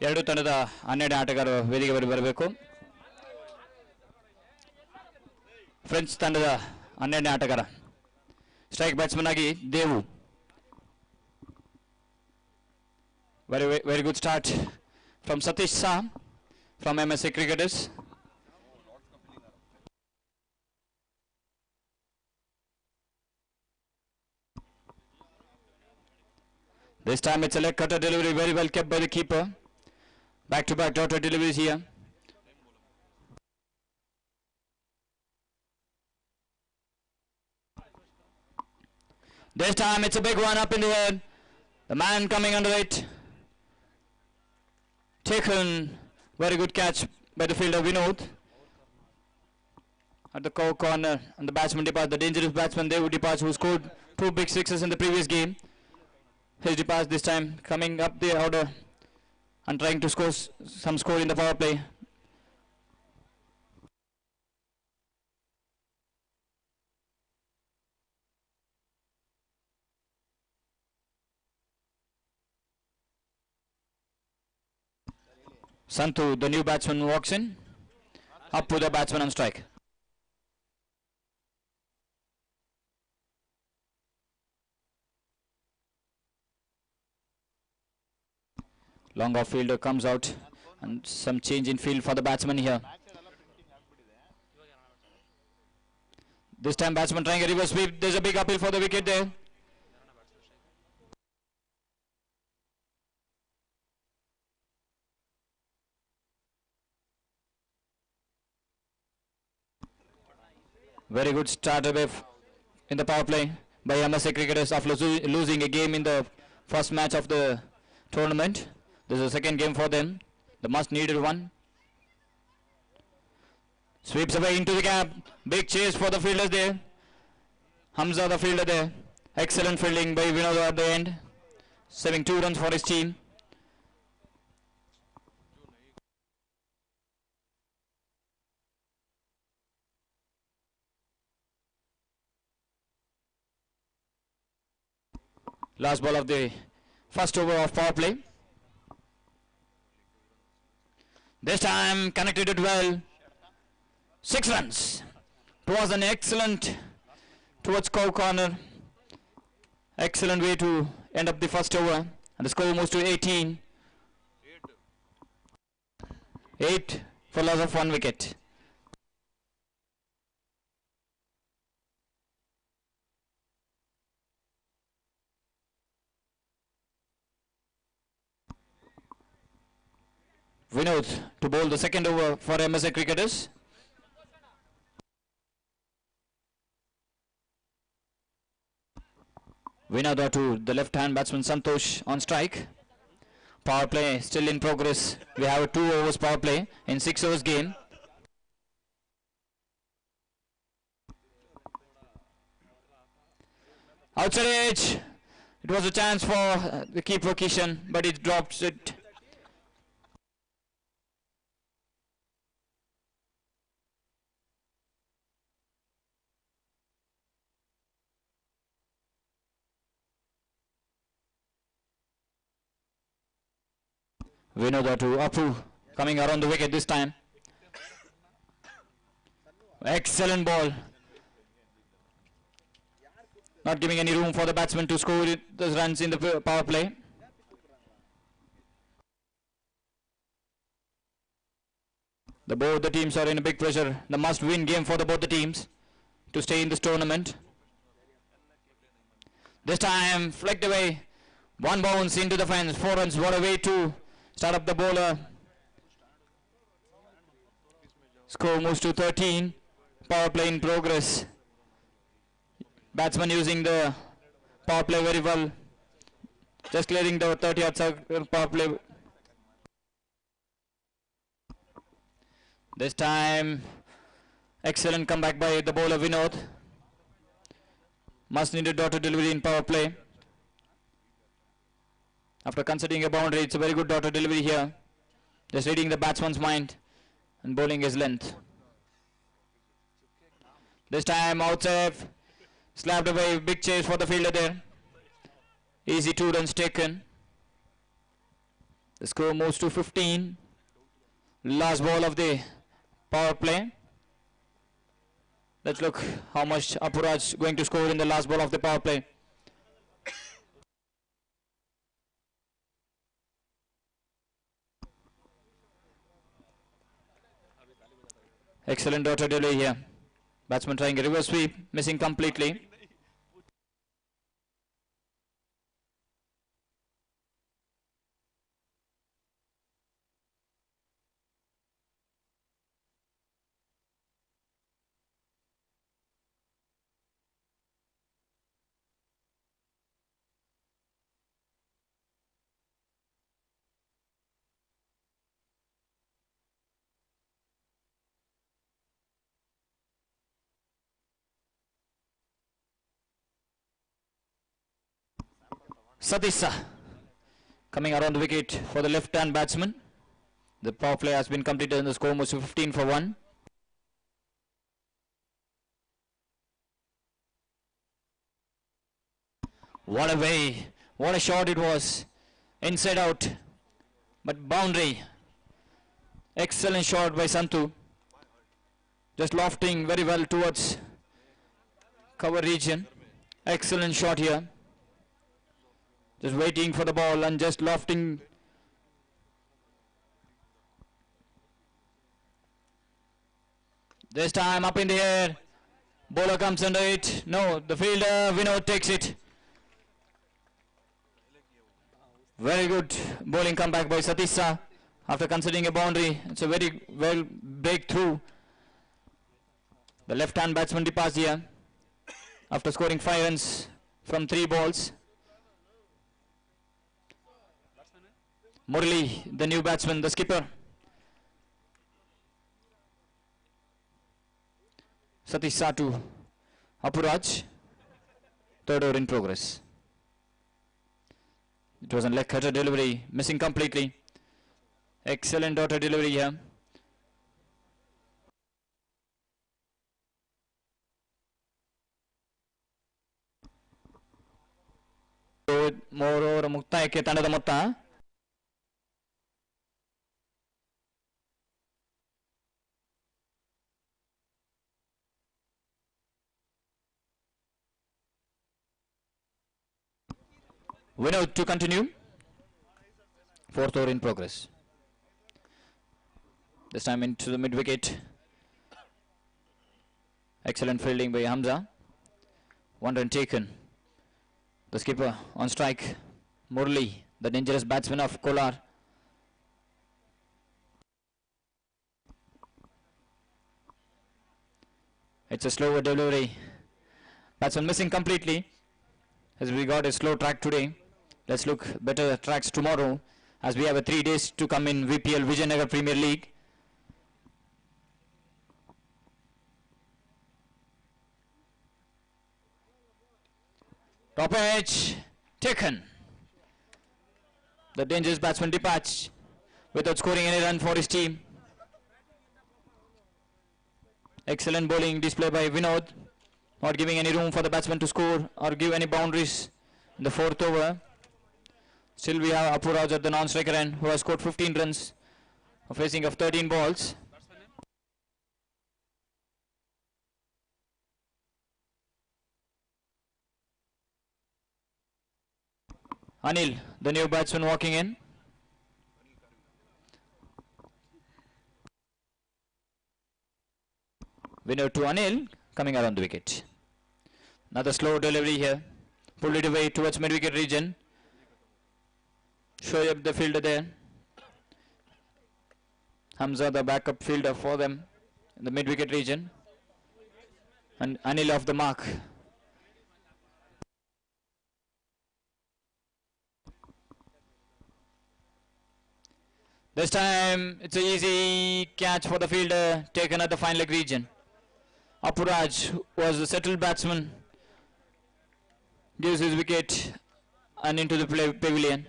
ಎರಡು ತಂಡದ 12 ಆಟಗಾರರು ವೇದಿಕೆ ಬರಬೇಕು. ಫ್ರೆಂಚ್ ತಂಡದ 12ನೇ ಆಟಗಾರ ಸ್ಟ್ರೈಕ್ ಬ್ಯಾಟ್ಸ್ಮನ್ ಆಗಿ Devu. Very good start from Satish Shah from MSA Cricketers. This time it's a leg cutter delivery, very well kept by the keeper. Back to back daughter deliveries here. This time it's a big one up in the air. The man coming under it. Taken. Very good catch by the fielder Vinod. At the corner, and the batsman departs, the dangerous batsman Devu departs, who scored 2 big sixes in the previous game. His departs this time coming up the order and trying to score some score in the power play. Santu, the new batsman, walks in. Up to the batsman on strike. Long off fielder comes out, and some change in field for the batsman here. This time batsman trying a reverse sweep. There's a big appeal for the wicket there. Very good start away in the power play by MSA Cricketers after losing a game in the first match of the tournament. This is the second game for them, the much needed one. Sweeps away into the gap. Big chase for the fielders there. Hamza the fielder there. Excellent fielding by Vinod at the end, saving 2 runs for his team. Last ball of the first over of power play. This time connected it well. 6 runs. It was an excellent towards corner. Excellent way to end up the first over. And the score moves to 18. 8 for loss of 1 wicket. Vinod to bowl the second over for MSA Cricketers. Vinod to the left-hand batsman Santosh on strike. Power play still in progress. We have a 2 overs power play in 6 overs game. Outside edge. It was a chance for the keeper Kishan, but he dropped it. Vinod to Apu coming around the wicket this time. Excellent ball. Not giving any room for the batsman to score those runs in the power play. Both the teams are in a big pressure. The must-win game for both the teams to stay in this tournament. This time flicked away. 1 bounce into the fence. 4 runs. What a way to start up the bowler. Score moves to 13. Power play in progress. Batsman using the power play very well. Just clearing the 30-yard circle power play. This time excellent comeback by the bowler Vinod. Must needed daughter delivery in power play. After considering a boundary, it's a very good daughter delivery here. Just reading the batsman's mind and bowling his length. This time outside, slapped away, big chase for the fielder there. Easy 2 runs taken. The score moves to 15. Last ball of the power play. Let's look how much Apuraj going to score in the last ball of the power play. Excellent daughter delivery here. Batsman trying a reverse sweep, missing completely. Satisha coming around the wicket for the left-hand batsman. The power play has been completed and the score moves to 15 for 1. What a way, what a shot it was. Inside out, but boundary. Excellent shot by Santu. Just lofting very well towards cover region. Excellent shot here. Just waiting for the ball and just lofting. This time up in the air. Bowler comes under it. No, the fielder Vinod takes it. Very good bowling comeback by Satisha after considering a boundary. It's a very well breakthrough. The left-hand batsman departs here after scoring 5 runs from 3 balls. Murali, the new batsman, the skipper. Satisha to Apuraj. Third over in progress. It was a leg cutter delivery, missing completely. Excellent daughter delivery here. Moreover, ಮುಕ್ತಾಯಕ್ಕೆ ತಂಡದ ಮೊತ್ತ Vinod to continue. 4th over in progress. This time into the mid wicket. Excellent fielding by Hamza. 1 run taken. The skipper on strike. Murali, the dangerous batsman of Kolar. It's a slower delivery. Batsman missing completely. As we got a slow track today. Let's look better tracks tomorrow as we have 3 days to come in VPL Vijayanagar Premier League. Top edge taken. The dangerous batsman departs without scoring any run for his team. Excellent bowling display by Vinod, not giving any room for the batsman to score or give any boundaries in the 4th over. Still we have Apuraj at the non-striker end, who has scored 15 runs, facing of 13 balls. Anil, the new batsman walking in. Winner to Anil, coming around the wicket. Another slow delivery here. Pulled it away towards mid-wicket region. Show up the fielder there. Hamza, the backup fielder for them in the mid-wicket region. And Anil off the mark. This time it's an easy catch for the fielder taken at the fine leg region. Apuraj was the settled batsman. Gives his wicket and into the pavilion.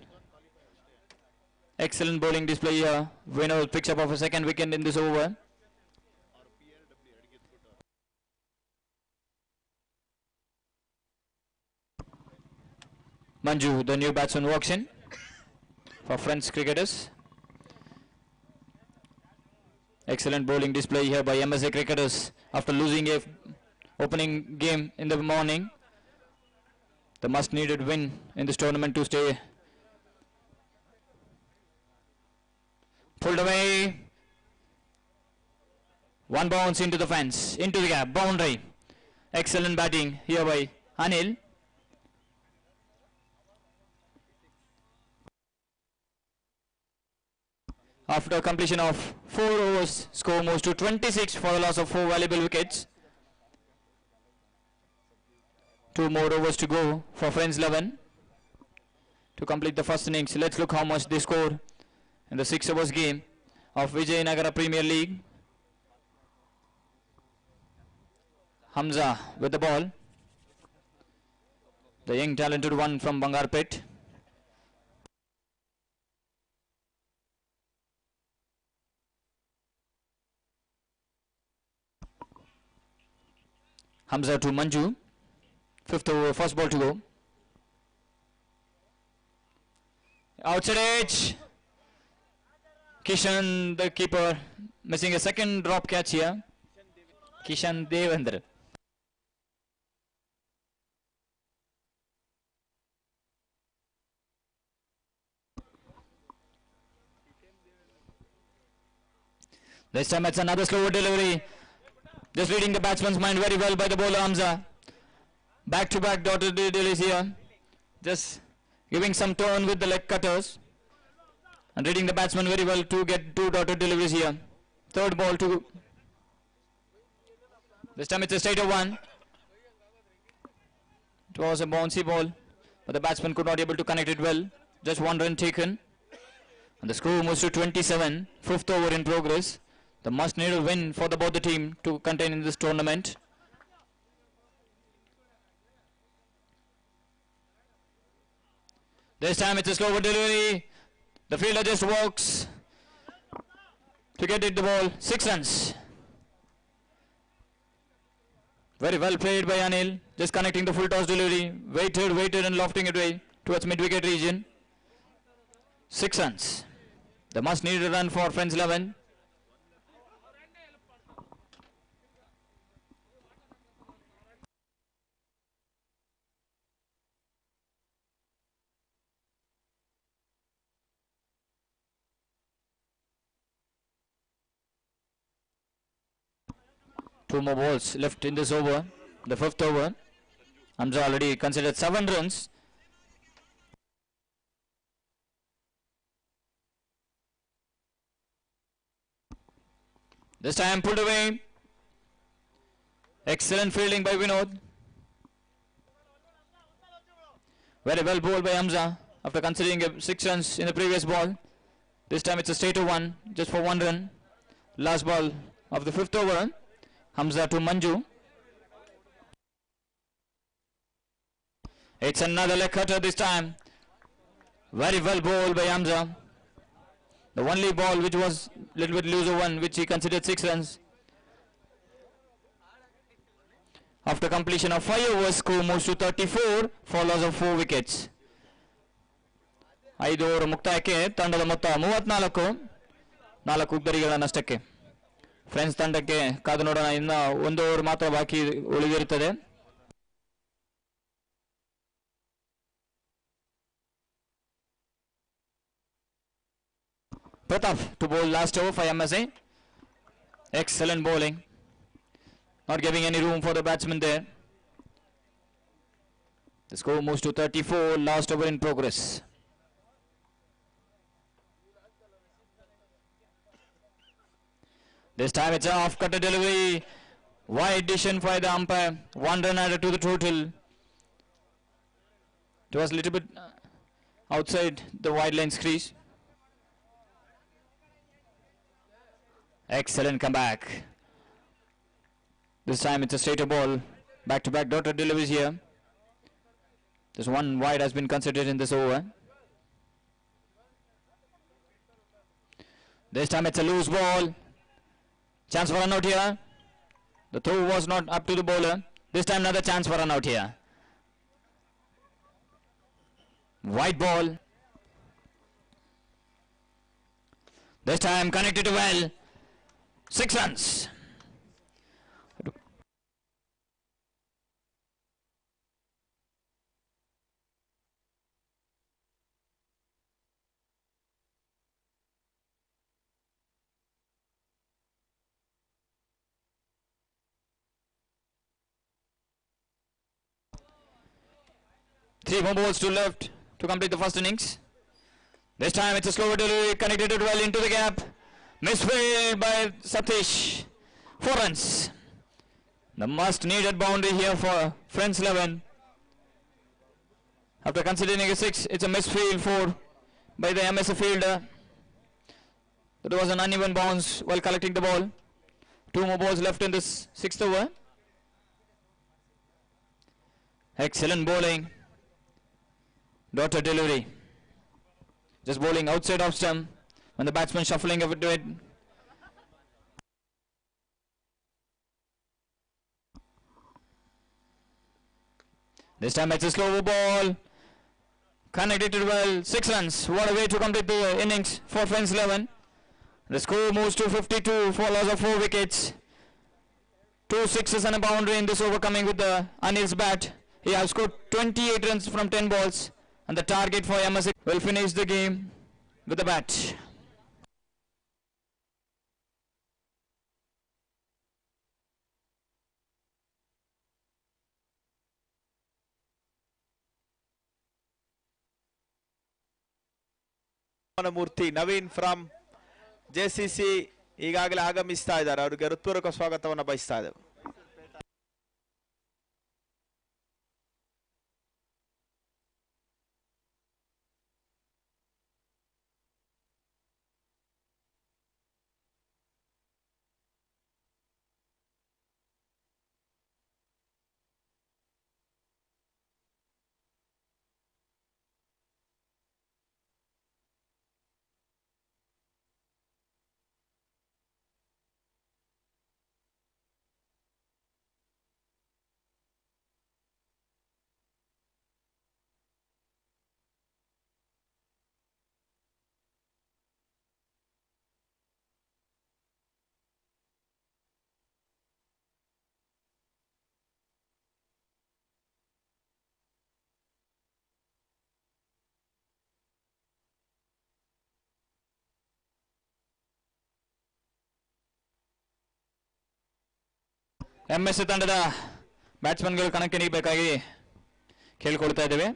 Excellent bowling display here. Vinod picks up of a 2nd wicket in this over. Manju, the new batsman, walks in. for French cricketers. Excellent bowling display here by MSA cricketers after losing a opening game in the morning. The must needed win in this tournament to stay. Pulled away. One bounce into the fence, into the gap, boundary. Excellent batting here by Anil. After completion of 4 overs, score moves to 26 for the loss of 4 valuable wickets. 2 more overs to go for Friends 11 to complete the first innings. Let's look how much they scored in the 6 overs game of Vijayanagara Premier League. Hamza with the ball. The young talented one from Bangarpet. Hamza to Manju. 5th over, first ball to go. Outside edge. Kishan, the keeper, missing a second drop catch here. Kishan Devendra. This time it's another slower delivery. Just reading the batsman's mind very well by the bowler Hamza. Back-to-back dotted deliveries here. Just giving some turn with the leg cutters. And reading the batsman very well to get 2 dotted deliveries here. Third ball to... This time it's a straighter one. It was a bouncy ball, but the batsman could not able to connect it well. Just 1 run taken. And the score moves to 27. 5th over in progress. The must need a win for both the team to contain in this tournament. This time it's a slower delivery. The fielder just walks to get it the ball. 6 runs. Very well played by Anil. Just connecting the full toss delivery. Waited and lofting it away towards mid-wicket region. 6 runs. The must need a run for Friends 11. Two more balls left in this over, the 5th over. Hamza already considered 7 runs. This time pulled away. Excellent fielding by Vinod. Very well bowled by Hamza after considering 6 runs in the previous ball. This time it's a straighter one, just for 1 run. Last ball of the 5th over. Hamza to Manju. It's another leg cutter this time. Very well bowled by Hamza. The only ball which was a little bit looser one, which he considered 6 runs. After completion of 5 overs, score moves to 34 for loss of 4 wickets. 5 over ಮುಕ್ತಾಯಕ್ಕೆ ತಂಡದ ಮೊತ್ತ 34, 4 ಗರಿಗಳ ನಷ್ಟಕ್ಕೆ. Friends ತಂಡಕ್ಕೆ ಕಾದು ನೋಡೋಣ, ಇನ್ನು 1 over ಮಾತ್ರ ಬಾಕಿ ಉಳಿದಿರುತ್ತದೆ. Pratap to bowl last over for MSA. Excellent bowling. Not giving any room for the batsman there. The score moves to 34, last over in progress. This time it's an off-cutter delivery. Wide decision by the umpire. 1 run added to the total. It was a little bit outside the wide line crease. Excellent comeback. This time it's a straighter ball. Back-to-back dotted deliveries here. Just 1 wide has been considered in this over. This time it's a loose ball. Chance for run out here. The throw was not up to the bowler. This time another chance for run out here. Wide ball. This time connected well. 6 runs. Three more balls to left to complete the first innings. This time it's a slower delivery, connected it well into the gap. Misfield by Satish. 4 runs. The must needed boundary here for Friends 11. After considering a 6, it's a misfield 4 by the MSA fielder. That was an uneven bounce while collecting the ball. 2 more balls left in this 6th over. Excellent bowling. Daughter delivery. Just bowling outside off stump when the batsman shuffling over to it. This time it's a slow ball. Connected it well. 6 runs. What a way to complete the innings for Friends 11. The score moves to 52 for loss of 4 wickets. 2 sixes and a boundary in this over coming with the Anil's bat. He has scored 28 runs from 10 balls. And the target for MSA will finish the game with the bat. Murthy Naveen from JCC ಈಗಾಗಲೇ ಆಗಮಿಸ್ತಾ ಇದ್ದಾರೆ. ಅವರಿಗೆ ಹೃತ್ಪೂರ್ವಕ ಸ್ವಾಗತವನ್ನು ಬಯಸ್ತಾ ಇದ್ದೇವೆ. MSA ತಂಡದ ಬ್ಯಾಟ್ಸ್ಮನ್ಗಳು ಕಣಕ್ಕೆ ಇಳಿಯಬೇಕಾಗಿ ಕೇಳಿಕೊಳ್ತಾ ಇದ್ದೇವೆ.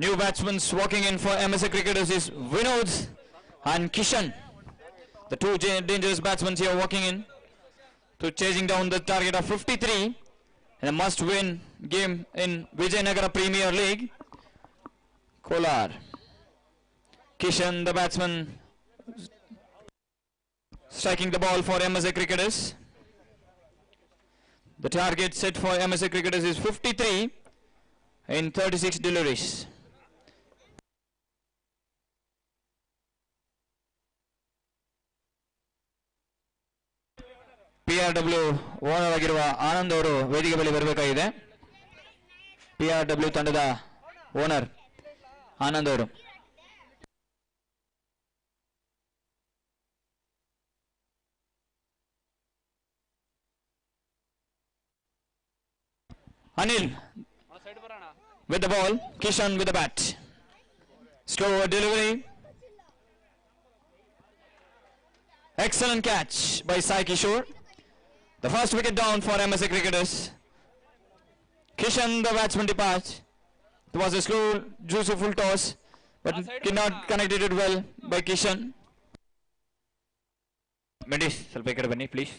New batsmen walking in for MSA cricketers is Vinod and Kishan. The two dangerous batsmen here walking in to chasing down the target of 53 in a must-win game in Vijayanagara Premier League. Kolar. Kishan, the batsman, striking the ball for MSA cricketers. The target set for MSA cricketers is 53 in 36 deliveries. PRW owner ಆಗಿರುವ ಆನಂದ್ ಅವರು ವೇದಿಕೆ ಬಳಿ ಬರಬೇಕಾಗಿದೆ. PRW ತಂಡದ owner Anand ಅವರು. Anil with the ball, Kishan with the bat. Slow delivery. Excellent catch by Sai Kishore. The first wicket down for MSA cricketers. Kishan, the batsman, departs. It was a slow, juicy full toss, but did not connect it well by Kishan. Mendes, ಸ್ವಲ್ಪ ಈ ಕಡೆ ಬನ್ನಿ please.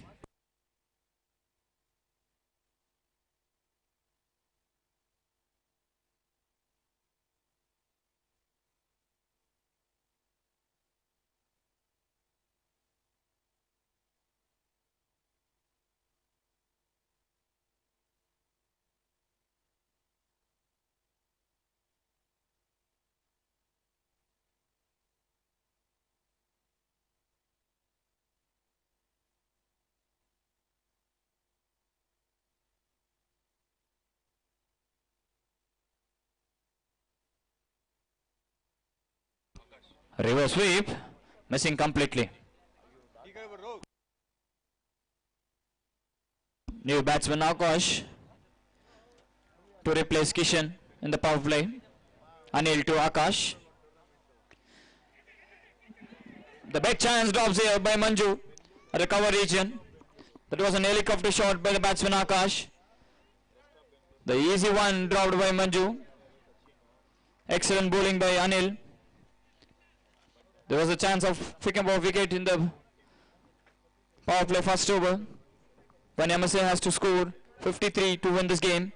Reverse sweep, missing completely. New batsman Akash to replace Kishan in the power play. Anil to Akash. The big chance drops here by Manju at the cover region. That was an helicopter shot by the batsman Akash. The easy one dropped by Manju. Excellent bowling by Anil. There was a chance of picking up a wicket in the power play first over when MSA has to score 53 to win this game.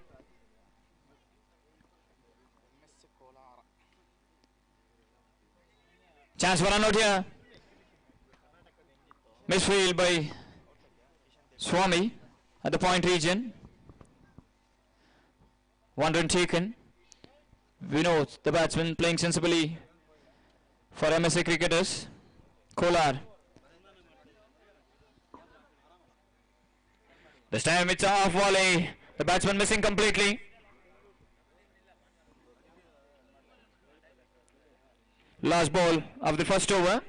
Chance for run out here. Misfield by Swami at the point region. One run taken. Vinod, the batsman, playing sensibly for MSA cricketers. Kolar. This time it's a half volley. The batsman missing completely. Last ball of the first over.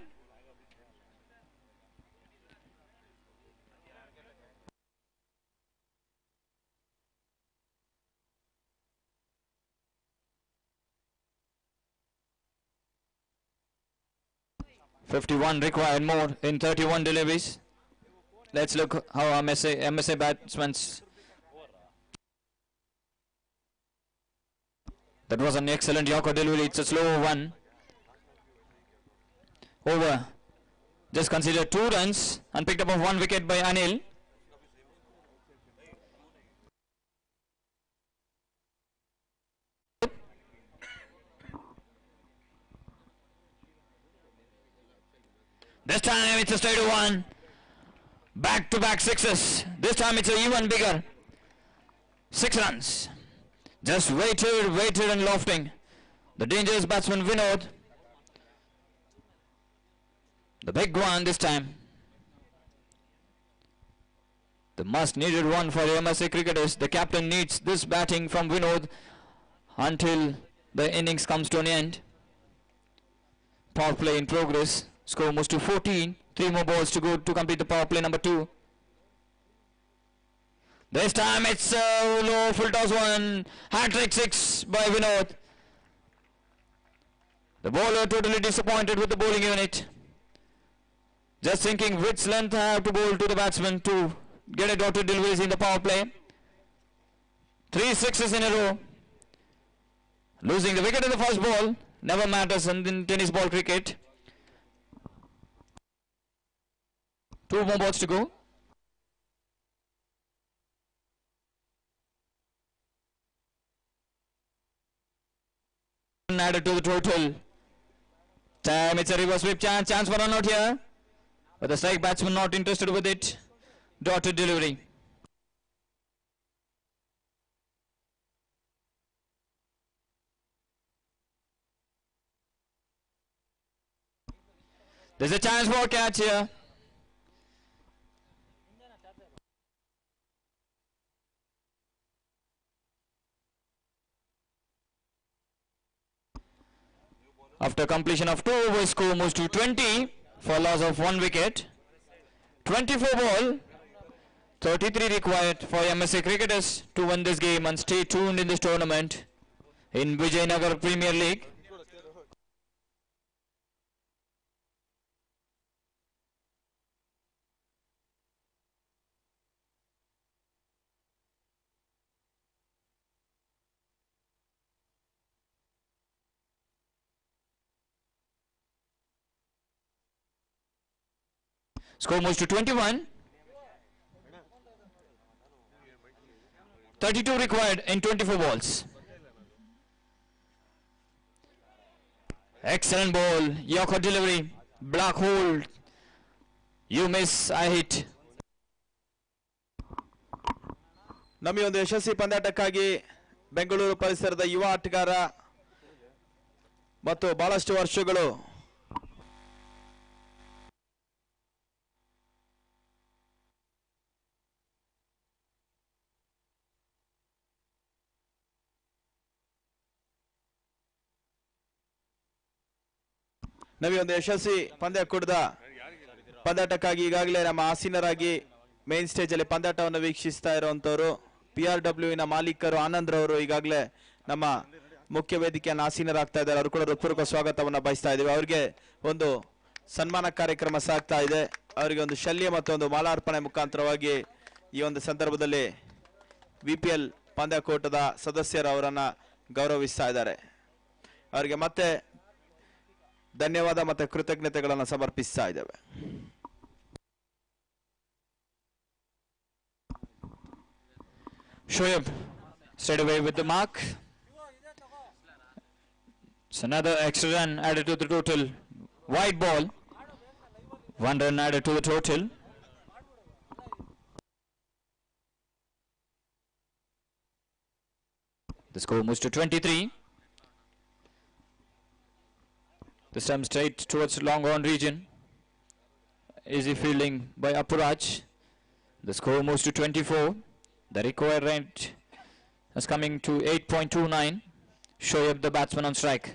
.51 required more in 31 deliveries. Let's look how MSA batsmen's. That was an excellent Yorker delivery. It's a slow one. Over. Just considered 2 runs and picked up of 1 wicket by Anil. This time it's a straight one. Back-to-back sixes. This time it's a even bigger. 6 runs. Just waited and lofting. The dangerous batsman Vinod. The big one this time. The must needed one for the MSA cricketers. The captain needs this batting from Vinod until the innings comes to an end. Power play in progress. Score moves to 14. 3 more balls to go to complete the power play number 2. This time it's a low full toss one. Hat-trick 6 by Vinod. The bowler totally disappointed with the bowling unit. Just thinking which length I have to bowl to the batsman to get a dotted deliveries in the power play. 3 sixes in a row. Losing the wicket in the first ball never matters in tennis ball cricket. 2 more balls to go. Added to the total. Time it's a reverse sweep chance for run out here. But the strike batsman not interested with it. Dotted delivery. There's a chance for a catch here. After completion of 2 overs, score moves to 20 for loss of 1 wicket. 24 ball, 33 required for MSA cricketers to win this game and stay tuned in this tournament in Vijayanagar Premier League. Score moves to 21. 32 required in 24 balls. Excellent ball. Yorker delivery. Black hole. You miss, I hit. ನಮ್ಮ ಒಂದು ಯಶಸ್ವಿ ಪಂದ್ಯಾಟಕ್ಕಾಗಿ ಬೆಂಗಳೂರು ಪರಿಸರದ ಯುವ ಆಟಗಾರ ಮತ್ತು ಬಹಳಷ್ಟು ವರ್ಷಗಳು ನವಿ ಒಂದು ಯಶಸ್ವಿ ಪಂದ್ಯಕೂಟದ ಪಂದ್ಯಾಟಕ್ಕಾಗಿ ಈಗಾಗಲೇ ನಮ್ಮ ಆಸೀನರಾಗಿ ಮೇನ್ ಸ್ಟೇಜ್ ಅಲ್ಲಿ ಪಂದ್ಯಾಟವನ್ನು ವೀಕ್ಷಿಸ್ತಾ ಇರುವಂತವರು PRW ನ ಮಾಲೀಕರು ಆನಂದ್ ರವರು ಈಗಾಗಲೇ ನಮ್ಮ ಮುಖ್ಯ ವೇದಿಕೆಯನ್ನು ಆಸೀನರಾಗ್ತಾ ಇದ್ದಾರೆ. ಅವರು ಕೂಡ ಹೃತ್ಪೂರ್ವಕ ಸ್ವಾಗತವನ್ನು ಬಯಸ್ತಾ ಇದ್ದೀವಿ. ಅವರಿಗೆ ಒಂದು ಸನ್ಮಾನ ಕಾರ್ಯಕ್ರಮ ಸಾಗ್ತಾ ಇದೆ. ಅವರಿಗೆ ಒಂದು ಶಲ್ಯ ಮತ್ತು ಒಂದು ಮಾಲಾರ್ಪಣೆ ಮುಖಾಂತರವಾಗಿ ಈ ಒಂದು ಸಂದರ್ಭದಲ್ಲಿ VPL ಪಂದ್ಯಕೂಟದ ಸದಸ್ಯರು ಅವರನ್ನ ಗೌರವಿಸ್ತಾ ಇದ್ದಾರೆ. ಅವರಿಗೆ ಮತ್ತೆ ಧನ್ಯವಾದ ಮತ್ತು ಕೃತಜ್ಞತೆಗಳನ್ನು ಸಮರ್ಪಿಸ್ತಾ ಇದ್ದೇವೆ. Shoaib straight away with the mark. It's another extra run added to the total. Wide ball. 1 run added to the total. The score moves to 23. This time straight towards long on region. Easy fielding by Apuraj. The score moves to 24. The required rate is coming to 8.29. Shoaib the batsman on strike.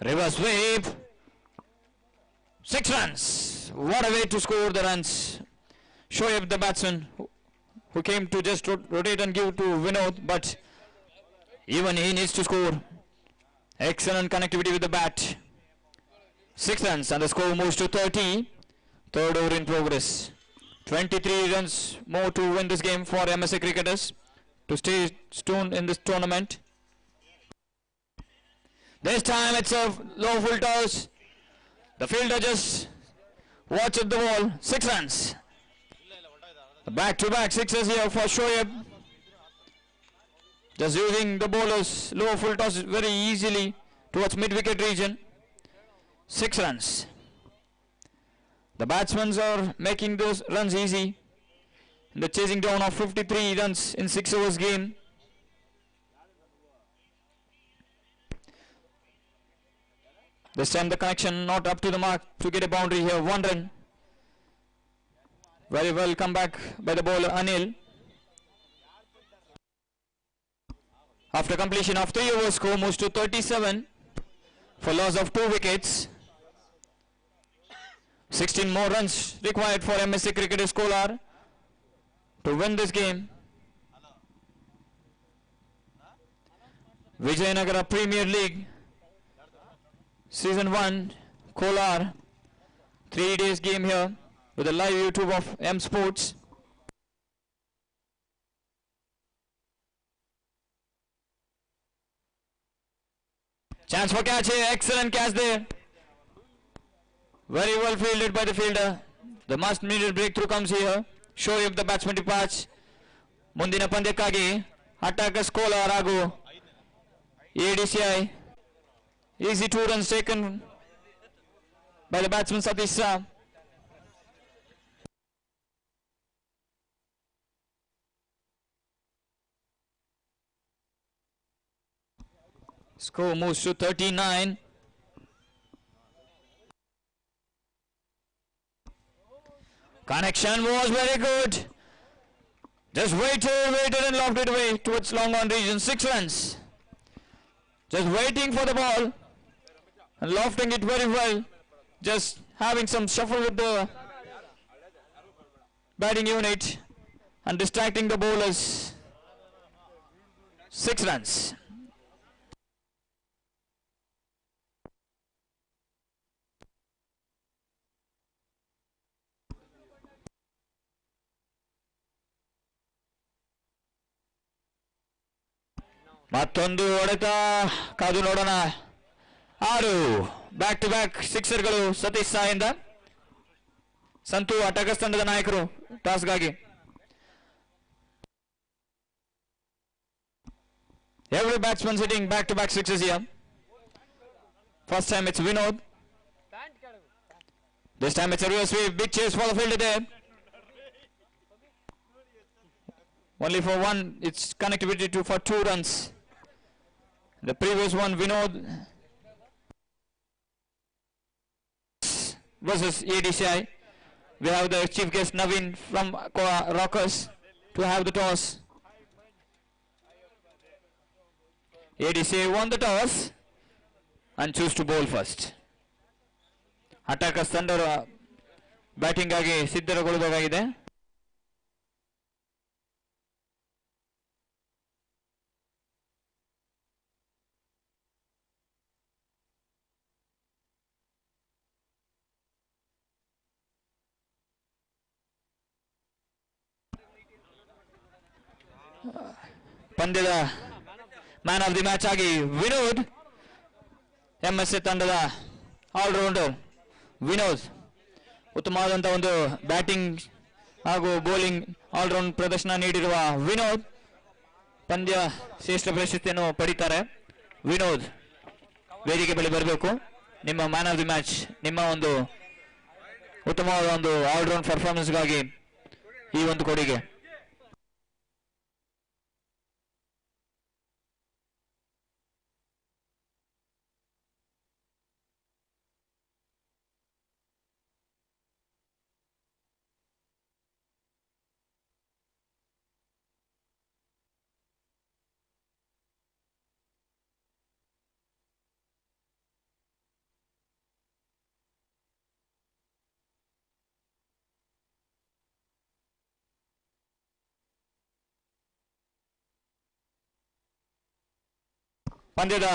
Reverse sweep. 6 runs. What a way to score the runs. Shoaib the batsman who came to just rotate and give to Vinod, but even he needs to score. Excellent connectivity with the bat. 6 runs and the score moves to 30. Third over in progress. 23 runs more to win this game for MSA cricketers to stay tuned in this tournament. This time it's a low full toss. The fielder just watches the ball. 6 runs. Back-to-back sixes here for Shoaib. Just using the bowler's low full toss very easily towards mid-wicket region. 6 runs. The batsmen are making those runs easy. The chasing down of 53 runs in 6 overs game. This time the connection not up to the mark to get a boundary here. 1 run. Very well come back by the bowler Anil. After completion of 3 overs, score moves to 37 for loss of 2 wickets. 16 more runs required for MSC Cricketers Kolar to win this game. Vijayanagara Premier League Season 1 Kolar 3 days game here with a live YouTube of M Sports. Chance for catch here, excellent catch there. Very well fielded by the fielder. The must needed breakthrough comes here. Shoaib the batsman departs. Mundina pandyakagi attackers Kolar ಹಾಗೂ ADCI. Easy 2 runs taken by the batsman Satish Shah. Score moves to 39. Connection was very good. Just waited and lobbed it away towards long on region. 6 runs. Just waiting for the ball and lofting it very well. Just having some shuffle with the batting unit and distracting the bowlers. 6 runs. ಮತ್ತೊಂದು ಹೊಡೆತ ಕಾದು ನೋಡೋಣ. 6 back to back ಸಿಕ್ಸರ್ಗಳು ಸತೀಶ್ ಸಾಯಿಂದ. Santhu attackers ತಂಡದ ನಾಯಕರು ಟಾಸ್ಗಾಗಿ. Every batsman hitting back to back sixes here. First time it's Vinod. This time it's a reverse sweep. Big chase for the fielder there. Only for 1, it's connectivity to for 2 runs. The previous one, Vinod versus ADCI. We have the chief guest Naveen from Rockers to have the toss. ADCI won the toss and choose to bowl first. Attackers ತಂಡರು batting ಆಗಿ ಸಿದ್ಧಗೊಳ್ಳಬೇಕಾಗಿದೆ. ಪಂದ್ಯದ man of the match ಆಗಿ ವಿನೋದ್, ಎಂಎಸ್ಎ ತಂಡದ allrounder Vinod ಉತ್ತಮವಾದಂತಹ ಒಂದು batting ಹಾಗೂ bowling all-round ಪ್ರದರ್ಶನ ನೀಡಿರುವ ವಿನೋದ್ ಪಂದ್ಯ ಶ್ರೇಷ್ಠ ಪ್ರಶಸ್ತಿಯನ್ನು ಪಡಿತಾರೆ. ವಿನೋದ್ ವೇದಿಕೆ ಬಳಿ ಬರಬೇಕು. ನಿಮ್ಮ ಮ್ಯಾನ್ ಆಫ್ ದಿ ಮ್ಯಾಚ್, ನಿಮ್ಮ ಒಂದು ಉತ್ತಮವಾದ ಒಂದು ಆಲ್ರೌಂಡ್ ಪರ್ಫಾರ್ಮೆನ್ಸ್ಗಾಗಿ ಈ ಒಂದು ಕೊಡುಗೆ. ಪಂದ್ಯದ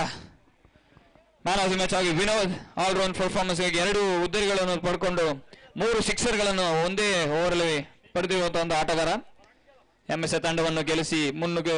ಮ್ಯಾನ್ ಆಫ್ ದಿ ಮ್ಯಾಚ್ ಆಗಿ ವಿನೋದ್ ಆಲ್ರೌಂಡ್ ಪರ್ಫಾರ್ಮೆನ್ಸ್ ಗಾಗಿ 2 ಉದ್ದರಿಗಳನ್ನು ಪಡ್ಕೊಂಡು 3 ಸಿಕ್ಸರ್ಗಳನ್ನು ಒಂದೇ ಓವರಲ್ಲಿ ಪಡೆದಿರುವಂತಹ ಒಂದು ಆಟಗಾರ. ಎಂಎಸ್ಎ ತಂಡವನ್ನು ಗೆಲ್ಲಿಸಿ ಮುನ್ನುಗ್ಗಿ